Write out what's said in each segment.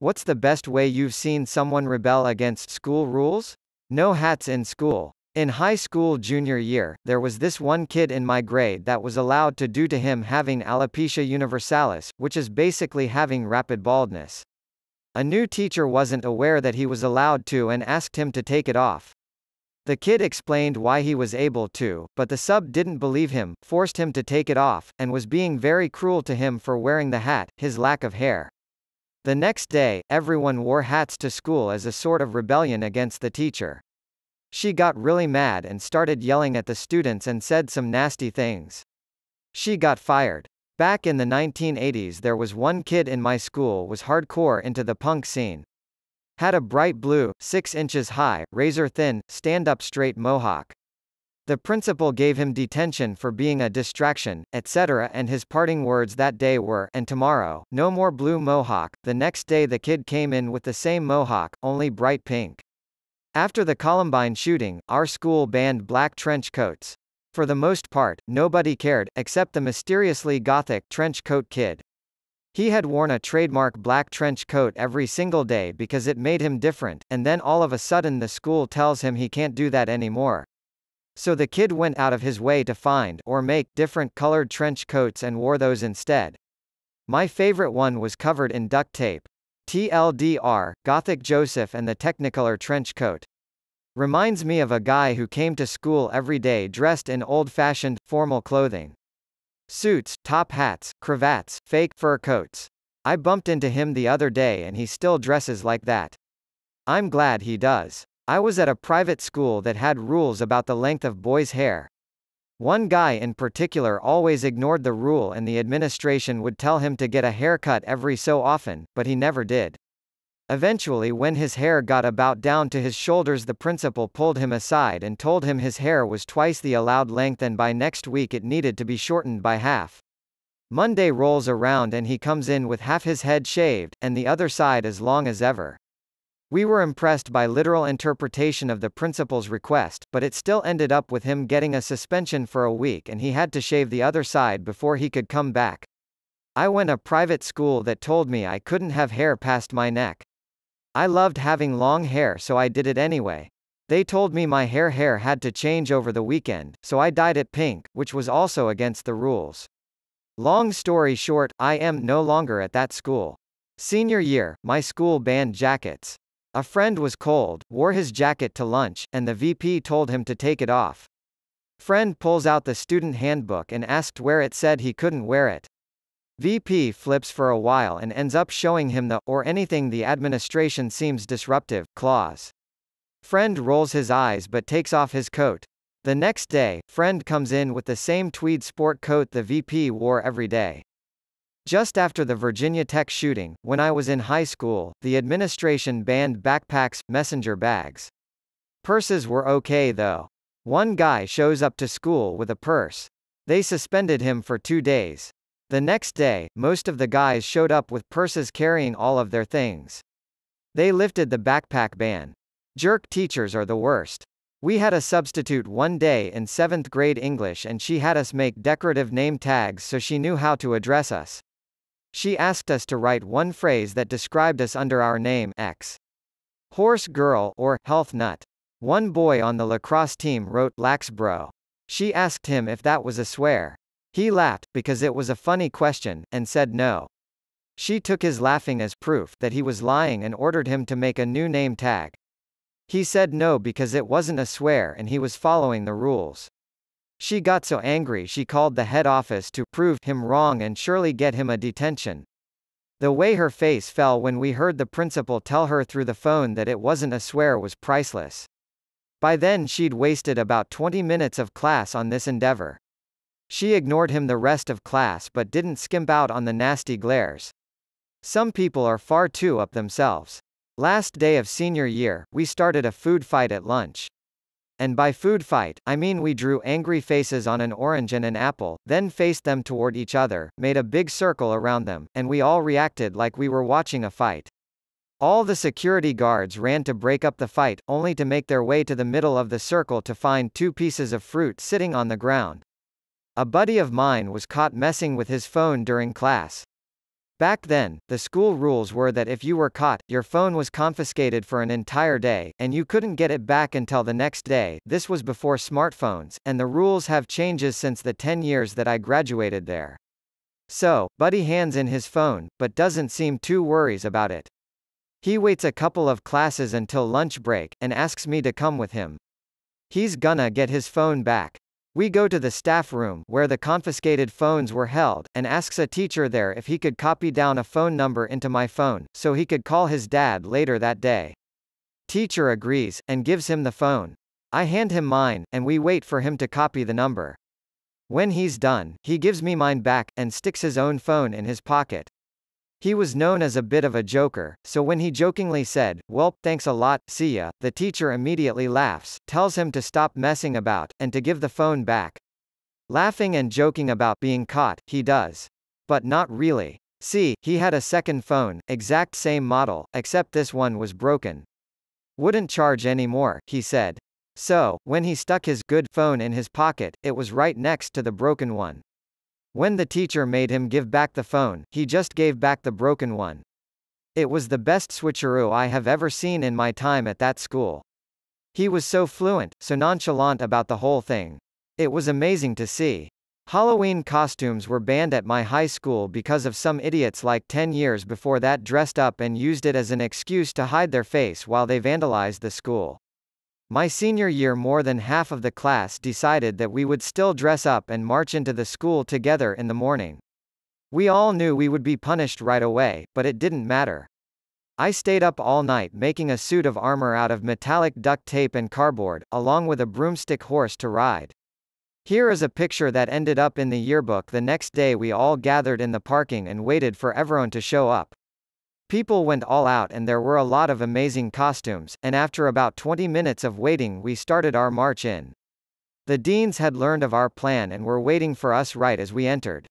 What's the best way you've seen someone rebel against school rules? No hats in school. In high school junior year, there was this one kid in my grade that was allowed to due to him having alopecia universalis, which is basically having rapid baldness. A new teacher wasn't aware that he was allowed to and asked him to take it off. The kid explained why he was able to, but the sub didn't believe him, forced him to take it off, and was being very cruel to him for wearing the hat, his lack of hair. The next day, everyone wore hats to school as a sort of rebellion against the teacher. She got really mad and started yelling at the students and said some nasty things. She got fired. Back in the 1980s, there was one kid in my school was hardcore into the punk scene. Had a bright blue, 6 inches high, razor-thin, stand-up straight mohawk. The principal gave him detention for being a distraction, etc., and his parting words that day were, "And tomorrow, no more blue mohawk." The next day the kid came in with the same mohawk, only bright pink. After the Columbine shooting, our school banned black trench coats. For the most part, nobody cared, except the mysteriously gothic trench coat kid. He had worn a trademark black trench coat every single day because it made him different, and then all of a sudden the school tells him he can't do that anymore. So the kid went out of his way to find, or make, different colored trench coats and wore those instead. My favorite one was covered in duct tape. TLDR, Gothic Joseph and the Technicolor trench coat. Reminds me of a guy who came to school every day dressed in old-fashioned, formal clothing. Suits, top hats, cravats, fake fur coats. I bumped into him the other day and he still dresses like that. I'm glad he does. I was at a private school that had rules about the length of boys' hair. One guy in particular always ignored the rule and the administration would tell him to get a haircut every so often, but he never did. Eventually, when his hair got about down to his shoulders, the principal pulled him aside and told him his hair was twice the allowed length and by next week it needed to be shortened by half. Monday rolls around and he comes in with half his head shaved, and the other side as long as ever. We were impressed by literal interpretation of the principal's request, but it still ended up with him getting a suspension for a week and he had to shave the other side before he could come back. I went to a private school that told me I couldn't have hair past my neck. I loved having long hair, so I did it anyway. They told me my hair had to change over the weekend, so I dyed it pink, which was also against the rules. Long story short, I am no longer at that school. Senior year, my school banned jackets. A friend was cold, wore his jacket to lunch, and the VP told him to take it off. Friend pulls out the student handbook and asked where it said he couldn't wear it. VP flips for a while and ends up showing him the, or anything the administration seems disruptive, clause. Friend rolls his eyes but takes off his coat. The next day, friend comes in with the same tweed sport coat the VP wore every day. Just after the Virginia Tech shooting, when I was in high school, the administration banned backpacks, messenger bags. Purses were okay though. One guy shows up to school with a purse. They suspended him for 2 days. The next day, most of the guys showed up with purses carrying all of their things. They lifted the backpack ban. Jerk teachers are the worst. We had a substitute one day in 7th grade English and she had us make decorative name tags so she knew how to address us. She asked us to write one phrase that described us under our name X. Horse girl or health nut. One boy on the lacrosse team wrote lax bro. She asked him if that was a swear. He laughed, because it was a funny question, and said no. She took his laughing as proof that he was lying and ordered him to make a new name tag. He said no because it wasn't a swear and he was following the rules. She got so angry she called the head office to prove him wrong and surely get him a detention. The way her face fell when we heard the principal tell her through the phone that it wasn't a swear was priceless. By then she'd wasted about 20 minutes of class on this endeavor. She ignored him the rest of class but didn't skimp out on the nasty glares. Some people are far too up themselves. Last day of senior year, we started a food fight at lunch. And by food fight, I mean we drew angry faces on an orange and an apple, then faced them toward each other, made a big circle around them, and we all reacted like we were watching a fight. All the security guards ran to break up the fight, only to make their way to the middle of the circle to find 2 pieces of fruit sitting on the ground. A buddy of mine was caught messing with his phone during class. Back then, the school rules were that if you were caught, your phone was confiscated for an entire day, and you couldn't get it back until the next day. This was before smartphones, and the rules have changed since the 10 years that I graduated there. So, Buddy hands in his phone, but doesn't seem too worries about it. He waits a couple of classes until lunch break, and asks me to come with him. He's gonna get his phone back. We go to the staff room, where the confiscated phones were held, and asks a teacher there if he could copy down a phone number into my phone, so he could call his dad later that day. Teacher agrees, and gives him the phone. I hand him mine, and we wait for him to copy the number. When he's done, he gives me mine back, and sticks his own phone in his pocket. He was known as a bit of a joker, so when he jokingly said, "Well, thanks a lot, see ya," the teacher immediately laughs, tells him to stop messing about, and to give the phone back. Laughing and joking about being caught, he does. But not really. See, he had a second phone, exact same model, except this one was broken. Wouldn't charge anymore, he said. So, when he stuck his good phone in his pocket, it was right next to the broken one. When the teacher made him give back the phone, he just gave back the broken one. It was the best switcheroo I have ever seen in my time at that school. He was so fluent, so nonchalant about the whole thing. It was amazing to see. Halloween costumes were banned at my high school because of some idiots like 10 years before that dressed up and used it as an excuse to hide their face while they vandalized the school. My senior year, more than half of the class decided that we would still dress up and march into the school together in the morning. We all knew we would be punished right away, but it didn't matter. I stayed up all night making a suit of armor out of metallic duct tape and cardboard, along with a broomstick horse to ride. Here is a picture that ended up in the yearbook. The next day we all gathered in the parking and waited for everyone to show up. People went all out and there were a lot of amazing costumes, and after about 20 minutes of waiting we started our march in. The deans had learned of our plan and were waiting for us right as we entered.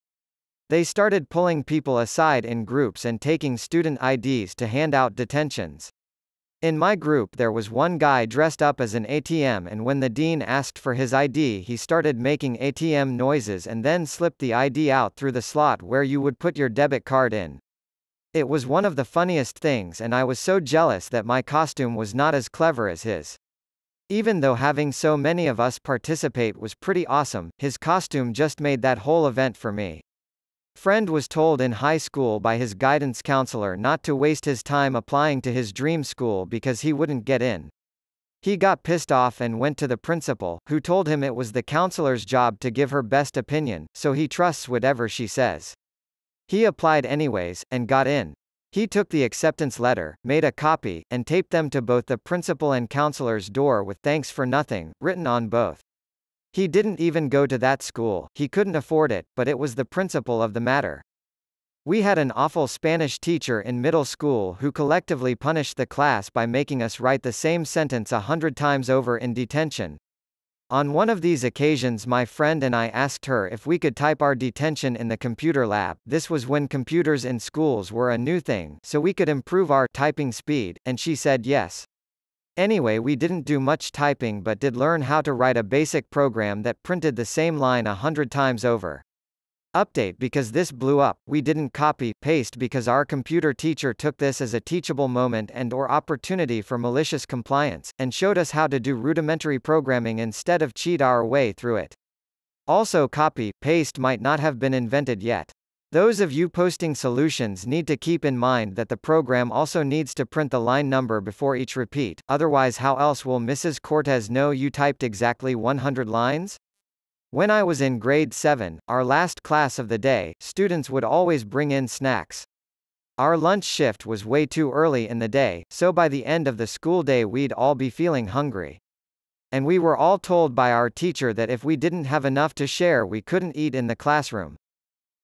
They started pulling people aside in groups and taking student IDs to hand out detentions. In my group there was one guy dressed up as an ATM, and when the dean asked for his ID he started making ATM noises and then slipped the ID out through the slot where you would put your debit card in. It was one of the funniest things, and I was so jealous that my costume was not as clever as his. Even though having so many of us participate was pretty awesome, his costume just made that whole event for me. Friend was told in high school by his guidance counselor not to waste his time applying to his dream school because he wouldn't get in. He got pissed off and went to the principal, who told him it was the counselor's job to give her best opinion, so he trusts whatever she says. He applied anyways, and got in. He took the acceptance letter, made a copy, and taped them to both the principal and counselor's door with "thanks for nothing" written on both. He didn't even go to that school, he couldn't afford it, but it was the principle of the matter. We had an awful Spanish teacher in middle school who collectively punished the class by making us write the same sentence 100 times over in detention. On one of these occasions my friend and I asked her if we could type our detention in the computer lab. This was when computers in schools were a new thing, so we could improve our typing speed, and she said yes. Anyway, we didn't do much typing but did learn how to write a basic program that printed the same line 100 times over. Update: because this blew up, we didn't copy-paste because our computer teacher took this as a teachable moment and/or opportunity for malicious compliance, and showed us how to do rudimentary programming instead of cheat our way through it. Also, copy-paste might not have been invented yet. Those of you posting solutions need to keep in mind that the program also needs to print the line number before each repeat, otherwise how else will Mrs. Cortez know you typed exactly 100 lines? When I was in grade 7, our last class of the day, students would always bring in snacks. Our lunch shift was way too early in the day, so by the end of the school day we'd all be feeling hungry. And we were all told by our teacher that if we didn't have enough to share we couldn't eat in the classroom.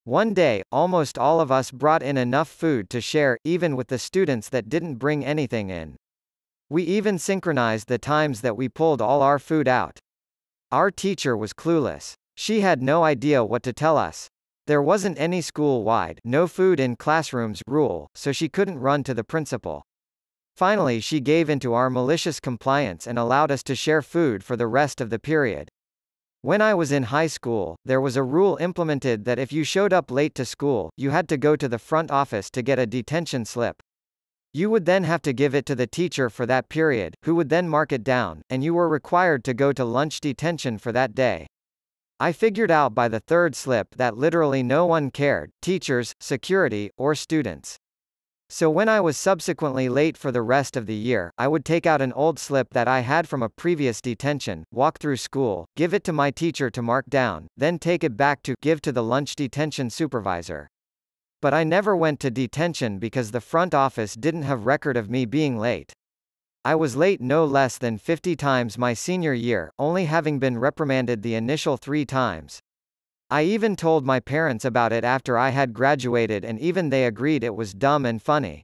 One day, almost all of us brought in enough food to share, even with the students that didn't bring anything in. We even synchronized the times that we pulled all our food out. Our teacher was clueless. She had no idea what to tell us. There wasn't any school-wide "no food in classrooms" rule, so she couldn't run to the principal. Finally she gave into our malicious compliance and allowed us to share food for the rest of the period. When I was in high school, there was a rule implemented that if you showed up late to school, you had to go to the front office to get a detention slip. You would then have to give it to the teacher for that period, who would then mark it down, and you were required to go to lunch detention for that day. I figured out by the third slip that literally no one cared, teachers, security, or students. So when I was subsequently late for the rest of the year, I would take out an old slip that I had from a previous detention, walk through school, give it to my teacher to mark down, then take it back to give to the lunch detention supervisor. But I never went to detention because the front office didn't have record of me being late. I was late no less than 50 times my senior year, only having been reprimanded the initial 3 times. I even told my parents about it after I had graduated, and even they agreed it was dumb and funny.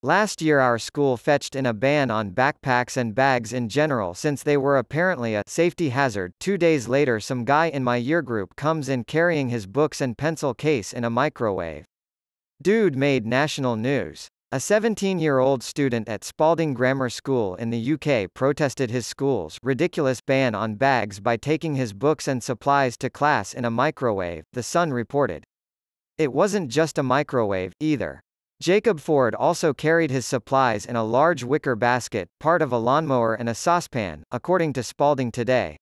Last year our school fetched in a ban on backpacks and bags in general since they were apparently a safety hazard. 2 days later some guy in my year group comes in carrying his books and pencil case in a microwave. Dude made national news. A 17-year-old student at Spalding Grammar School in the UK protested his school's ridiculous ban on bags by taking his books and supplies to class in a microwave, The Sun reported. It wasn't just a microwave, either. Jacob Ford also carried his supplies in a large wicker basket, part of a lawnmower and a saucepan, according to Spalding Today.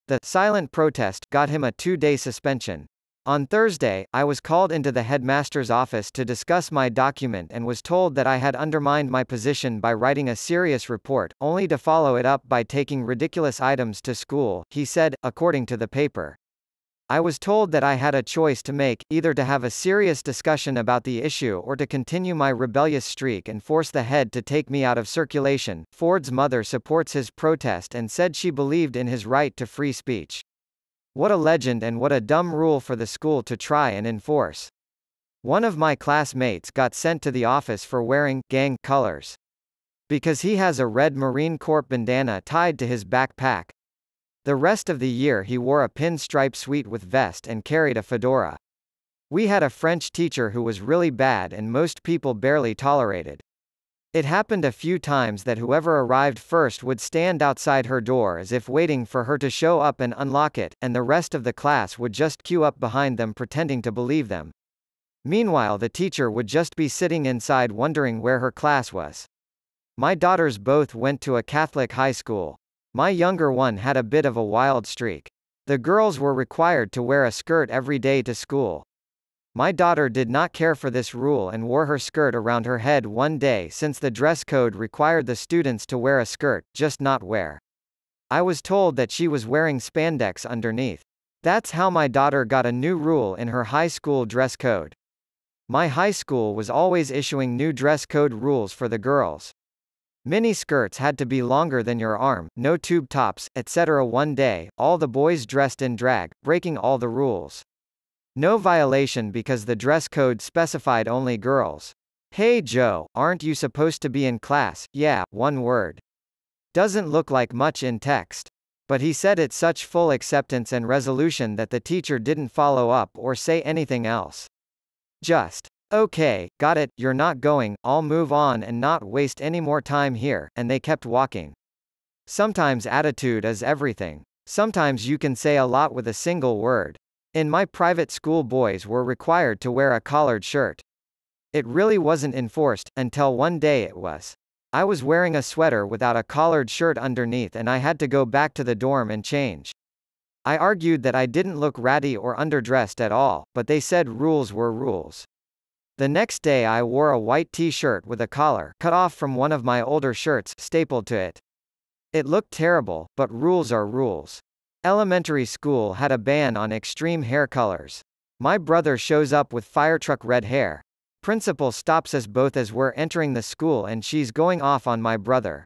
The silent protest got him a 2-day suspension. On Thursday, I was called into the headmaster's office to discuss my document and was told that I had undermined my position by writing a serious report, only to follow it up by taking ridiculous items to school, he said, according to the paper. I was told that I had a choice to make, either to have a serious discussion about the issue or to continue my rebellious streak and force the head to take me out of circulation. Ford's mother supports his protest and said she believed in his right to free speech. What a legend, and what a dumb rule for the school to try and enforce. One of my classmates got sent to the office for wearing gang colors. Because he has a red Marine Corps bandana tied to his backpack. The rest of the year he wore a pinstripe suite with vest and carried a fedora. We had a French teacher who was really bad and most people barely tolerated. It happened a few times that whoever arrived first would stand outside her door as if waiting for her to show up and unlock it, and the rest of the class would just queue up behind them pretending to believe them. Meanwhile the teacher would just be sitting inside wondering where her class was. My daughters both went to a Catholic high school. My younger one had a bit of a wild streak. The girls were required to wear a skirt every day to school. My daughter did not care for this rule and wore her skirt around her head one day since the dress code required the students to wear a skirt, just not wear. I was told that she was wearing spandex underneath. That's how my daughter got a new rule in her high school dress code. My high school was always issuing new dress code rules for the girls. Mini skirts had to be longer than your arm, no tube tops, etc. One day, all the boys dressed in drag, breaking all the rules. No violation because the dress code specified only girls. Hey Joe, aren't you supposed to be in class? Yeah, one word. Doesn't look like much in text. But he said it such full acceptance and resolution that the teacher didn't follow up or say anything else. Just, okay, got it, you're not going, I'll move on and not waste any more time here, and they kept walking. Sometimes attitude is everything. Sometimes you can say a lot with a single word. In my private school boys were required to wear a collared shirt. It really wasn't enforced, until one day it was. I was wearing a sweater without a collared shirt underneath and I had to go back to the dorm and change. I argued that I didn't look ratty or underdressed at all, but they said rules were rules. The next day I wore a white t-shirt with a collar cut off from one of my older shirts stapled to it. It looked terrible, but rules are rules. Elementary school had a ban on extreme hair colors. My brother shows up with firetruck red hair. Principal stops us both as we're entering the school and she's going off on my brother.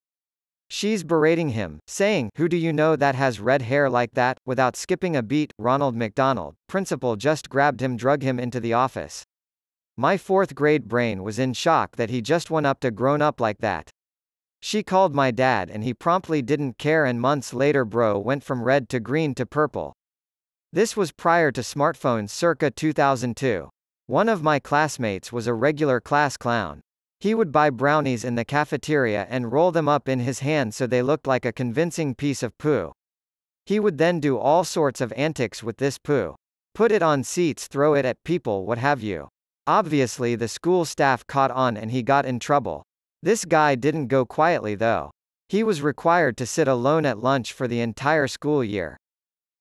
She's berating him, saying, "Who do you know that has red hair like that?" Without skipping a beat, Ronald McDonald, principal just grabbed him, drug him into the office. My 4th grade brain was in shock that he just went up to grown up like that. She called my dad and he promptly didn't care, and months later bro went from red to green to purple. This was prior to smartphones circa 2002. One of my classmates was a regular class clown. He would buy brownies in the cafeteria and roll them up in his hand so they looked like a convincing piece of poo. He would then do all sorts of antics with this poo. Put it on seats, throw it at people, what have you. Obviously the school staff caught on and he got in trouble. This guy didn't go quietly though. He was required to sit alone at lunch for the entire school year.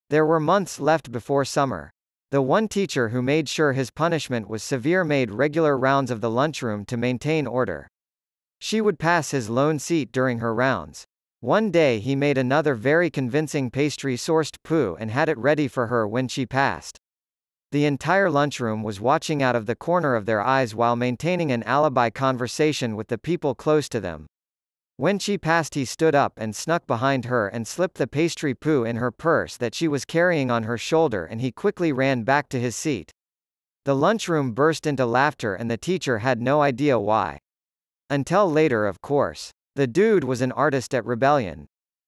There were months left before summer. The one teacher who made sure his punishment was severe made regular rounds of the lunchroom to maintain order. She would pass his lone seat during her rounds. One day he made another very convincing pastry-sourced poo and had it ready for her when she passed. The entire lunchroom was watching out of the corner of their eyes while maintaining an alibi conversation with the people close to them. When she passed, he stood up and snuck behind her and slipped the pastry poo in her purse that she was carrying on her shoulder, and he quickly ran back to his seat. The lunchroom burst into laughter and the teacher had no idea why. Until later, of course. The dude was an artist at rebellion.